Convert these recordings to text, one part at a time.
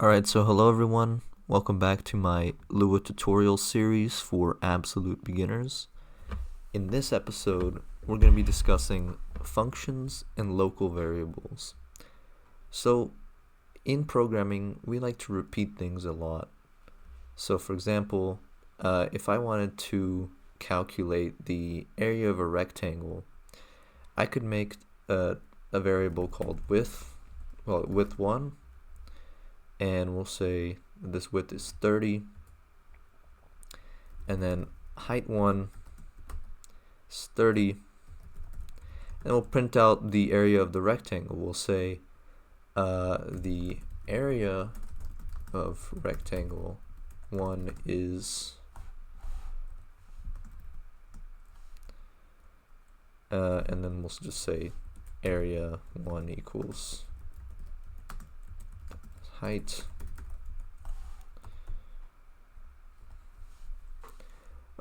Alright, so hello everyone. Welcome back to my Lua tutorial series for absolute beginners. In this episode, we're going to be discussing functions and local variables. So, in programming, we like to repeat things a lot. So, for example, if I wanted to calculate the area of a rectangle, I could make a variable called width, width1, and we'll say this width is 30, and then height 1 is 30, and we'll print out the area of the rectangle. We'll say the area of rectangle 1 is and then we'll just say area 1 equals height.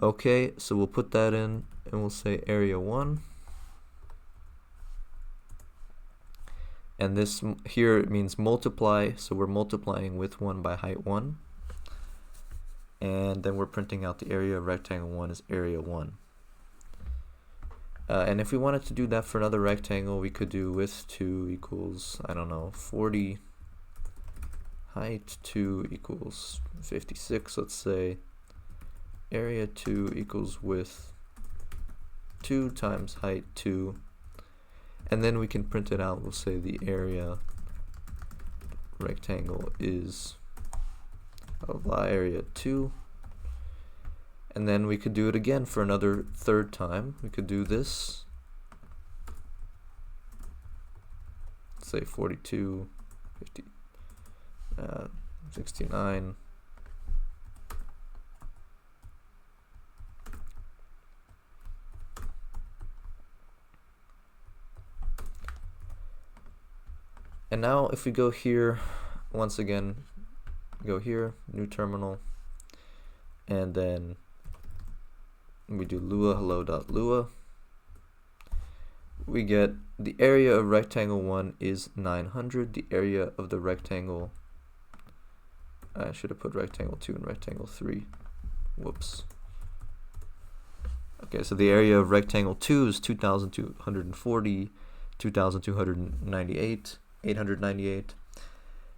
Okay, so we'll put that in and we'll say area 1. And this here it means multiply, so we're multiplying width 1 by height 1. And then we're printing out the area of rectangle 1 is area 1. And if we wanted to do that for another rectangle, we could do width 2 equals, I don't know, 40. Height 2 equals 56, let's say. Area 2 equals width 2 times height 2. And then we can print it out. We'll say the area rectangle is area 2. And then we could do it again for another third time. We could do this. Let's say 42, 50. 69. And now if we go here, once again, go here, new terminal, and then we do lua hello.lua, we get the area of rectangle 1 is 900, the area of the rectangle, I should have put rectangle 2 and rectangle 3. Whoops. Okay, so the area of rectangle 2 is 2,240, 2,298, 898.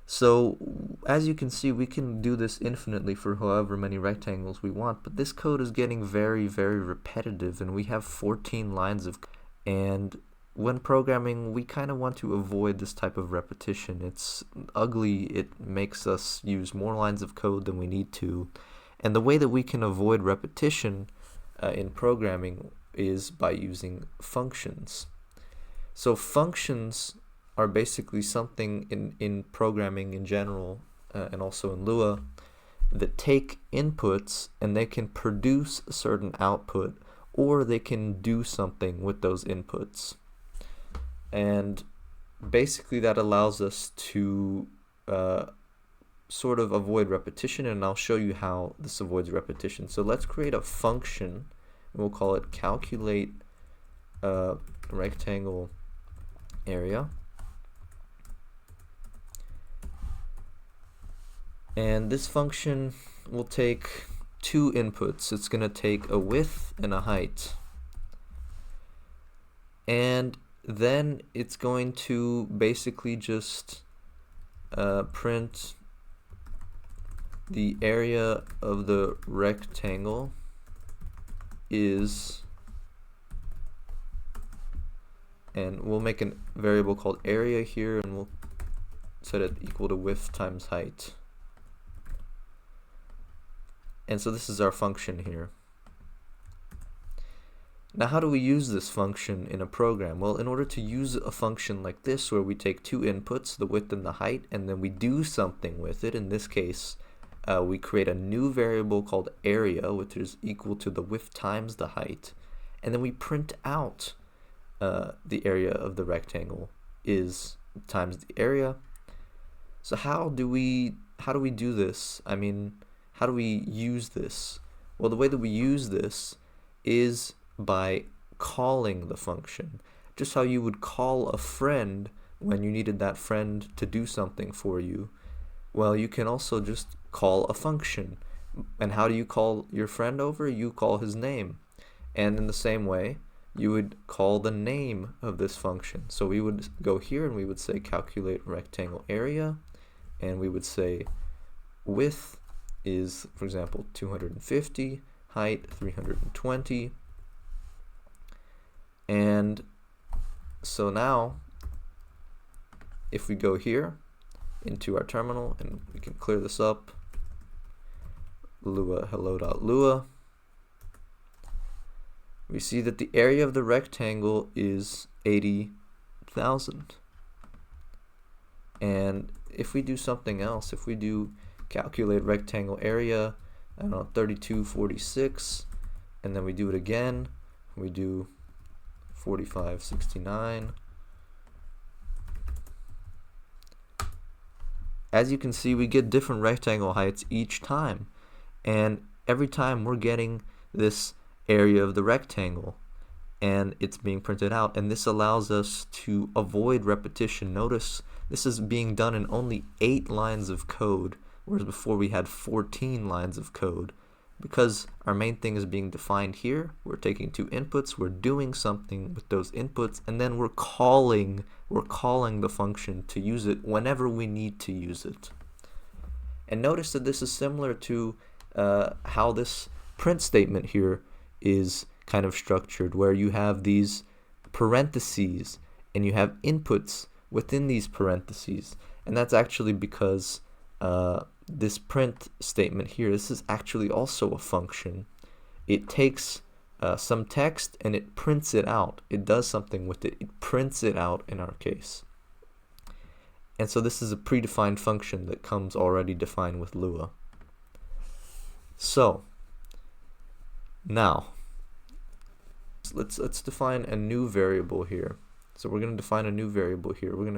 So, as you can see, we can do this infinitely for however many rectangles we want, but this code is getting very, very repetitive, and we have 14 lines of code. And when programming, we kind of want to avoid this type of repetition. It's ugly, it makes us use more lines of code than we need to. And the way that we can avoid repetition in programming is by using functions. So functions are basically something in programming in general, and also in Lua, that take inputs and they can produce a certain output, or they can do something with those inputs. And basically that allows us to sort of avoid repetition, and I'll show you how this avoids repetition. So let's create a function, and we'll call it calculate rectangle area. And this function will take two inputs. It's going to take a width and a height. And then it's going to basically just print the area of the rectangle is, and we'll make a variable called area here, and we'll set it equal to width times height. And so this is our function here. Now how do we use this function in a program? Well, in order to use a function like this, where we take two inputs, the width and the height, and then we do something with it, in this case we create a new variable called area, which is equal to the width times the height, and then we print out the area of the rectangle is times the area. So how do we do this? I mean, how do we use this? Well, the way that we use this is by calling the function, just how you would call a friend when you needed that friend to do something for you. Well, you can also just call a function. And how do you call your friend over? You call his name. And in the same way, you would call the name of this function. So we would go here and we would say calculate rectangle area, and we would say width is, for example, 250, height 320. And so now, if we go here into our terminal, and we can clear this up, Lua hello.lua, we see that the area of the rectangle is 80,000. And if we do something else, if we do calculate rectangle area, I don't know, 3246, and then we do it again, we do 4569. As you can see, we get different rectangle heights each time, and every time we're getting this area of the rectangle and it's being printed out, and this allows us to avoid repetition. Notice this is being done in only 8 lines of code, whereas before we had 14 lines of code. Because our main thing is being defined here, we're taking 2 inputs, we're doing something with those inputs, and then we're calling the function to use it whenever we need to use it. And notice that this is similar to how this print statement here is kind of structured, where you have these parentheses and you have inputs within these parentheses. And that's actually because this print statement here, this is actually also a function. It takes some text and it prints it out. It does something with it. It prints it out in our case. And so this is a predefined function that comes already defined with Lua. So now let's define a new variable here. So we're going to define a new variable here. We're just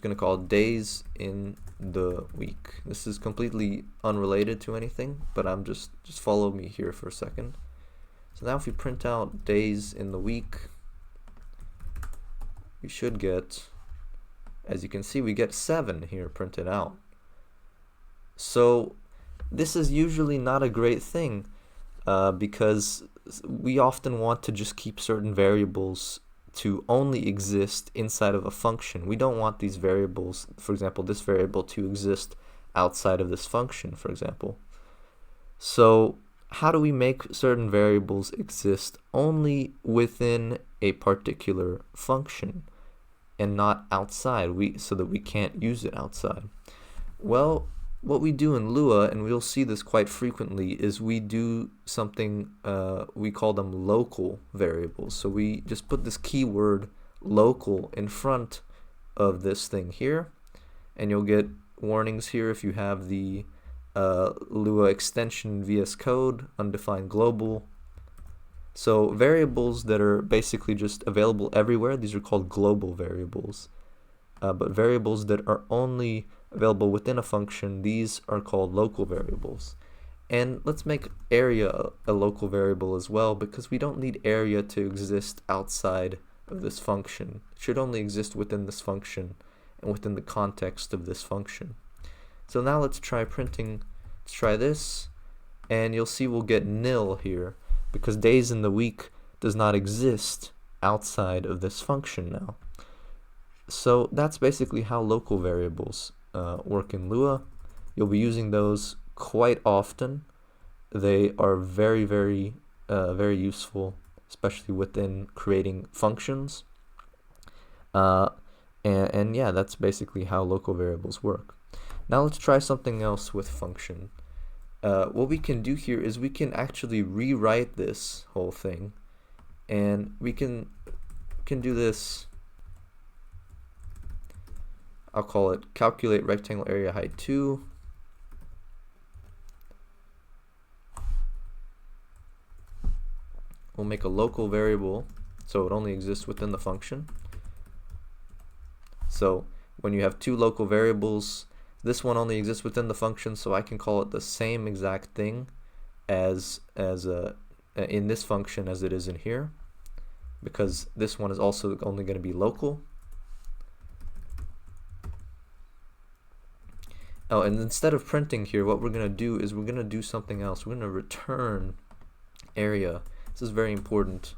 going to call it days in the week. This is completely unrelated to anything, but I'm just follow me here for a second. So now if we print out days in the week, we should get, as you can see, we get 7 here printed out. So this is usually not a great thing because we often want to just keep certain variables to only exist inside of a function. We don't want these variables, for example, this variable, to exist outside of this function, for example. So how do we make certain variables exist only within a particular function and not outside, so that we can't use it outside? Well, what we do in Lua, and we'll see this quite frequently, is we do something, we call them local variables. So we just put this keyword local in front of this thing here, and you'll get warnings here if you have the Lua extension VS Code, undefined global. So variables that are basically just available everywhere, these are called global variables. But variables that are only available within a function, these are called local variables. And let's make area a local variable as well, because we don't need area to exist outside of this function. It should only exist within this function and within the context of this function. So now let's try printing, let's try this, and you'll see we'll get nil here, because days in the week does not exist outside of this function now. So that's basically how local variables work in Lua. You'll be using those quite often. They are very, very, very useful, especially within creating functions. And yeah, that's basically how local variables work. Now let's try something else with function. What we can do here is we can actually rewrite this whole thing, and we can do this. I'll call it calculate rectangle area height 2. We'll make a local variable so it only exists within the function. So when you have 2 local variables, this one only exists within the function, so I can call it the same exact thing as in this function as it is in here, because this one is also only going to be local. Oh, and instead of printing here, what we're going to do is we're going to do something else. We're going to return area. This is very important.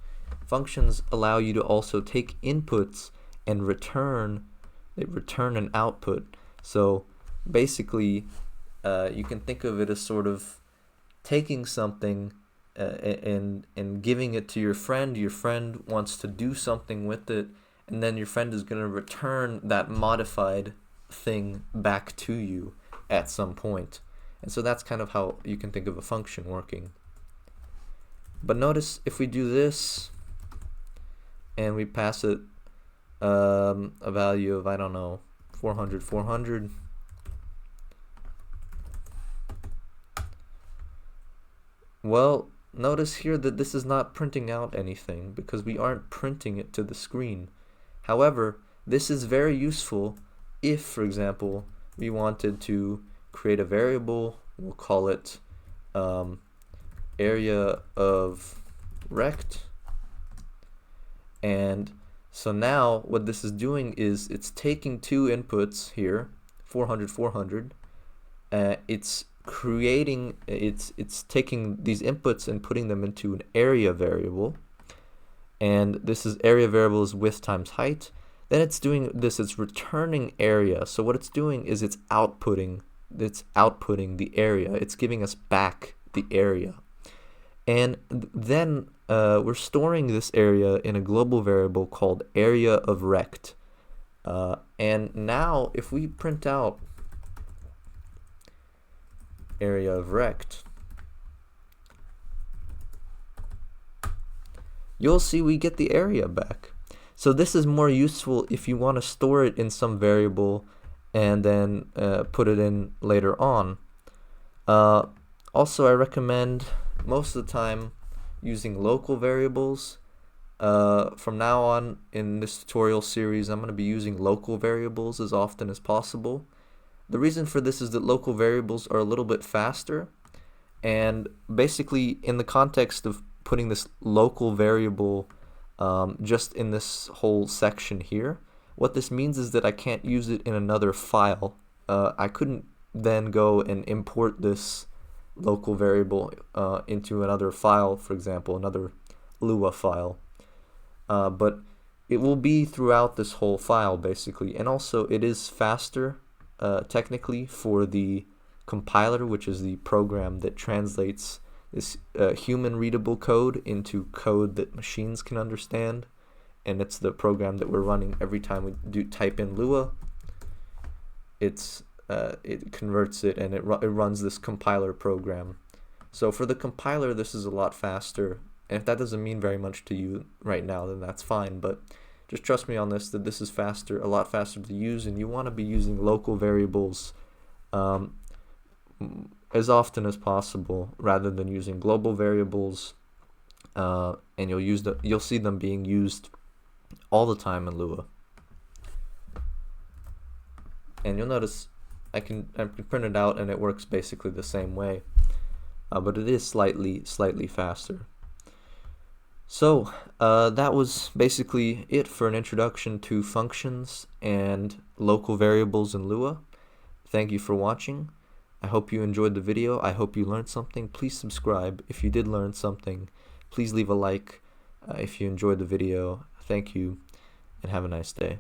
Functions allow you to also take inputs and return an output. So basically, you can think of it as sort of taking something and giving it to your friend. Your friend wants to do something with it, and then your friend is going to return that modified thing back to you at some point. And so that's kind of how you can think of a function working. But notice if we do this and we pass it a value of, I don't know, 400, well, notice here that this is not printing out anything because we aren't printing it to the screen. However, this is very useful if, for example, we wanted to create a variable. We'll call it area of rect. And so now what this is doing is it's taking two inputs here, 400. It's taking these inputs and putting them into an area variable, and this is area variable is width times height. Then it's doing this, it's returning area. So what it's doing is it's outputting the area. It's giving us back the area. And then we're storing this area in a global variable called area of rect. And now if we print out area of rect, you'll see we get the area back. So this is more useful if you want to store it in some variable and then put it in later on. Also, I recommend most of the time using local variables. From now on in this tutorial series, I'm going to be using local variables as often as possible. The reason for this is that local variables are a little bit faster, and basically in the context of putting this local variable just in this whole section here, what this means is that I can't use it in another file. I couldn't then go and import this local variable into another file, for example, another Lua file. But it will be throughout this whole file basically, and also it is faster technically for the compiler, which is the program that translates this human readable code into code that machines can understand, and it's the program that we're running every time we do type in Lua. It converts it and it runs this compiler program. So for the compiler, this is a lot faster, and if that doesn't mean very much to you right now, then that's fine, but just trust me on this, that this is faster, a lot faster to use, and you want to be using local variables as often as possible rather than using global variables, and you'll see them being used all the time in Lua. And you'll notice I can print it out and it works basically the same way, but it is slightly faster. So that was basically it for an introduction to functions and local variables in Lua. Thank you for watching. I hope you enjoyed the video. I hope you learned something. Please subscribe if you did learn something. Please leave a like if you enjoyed the video. Thank you, and have a nice day.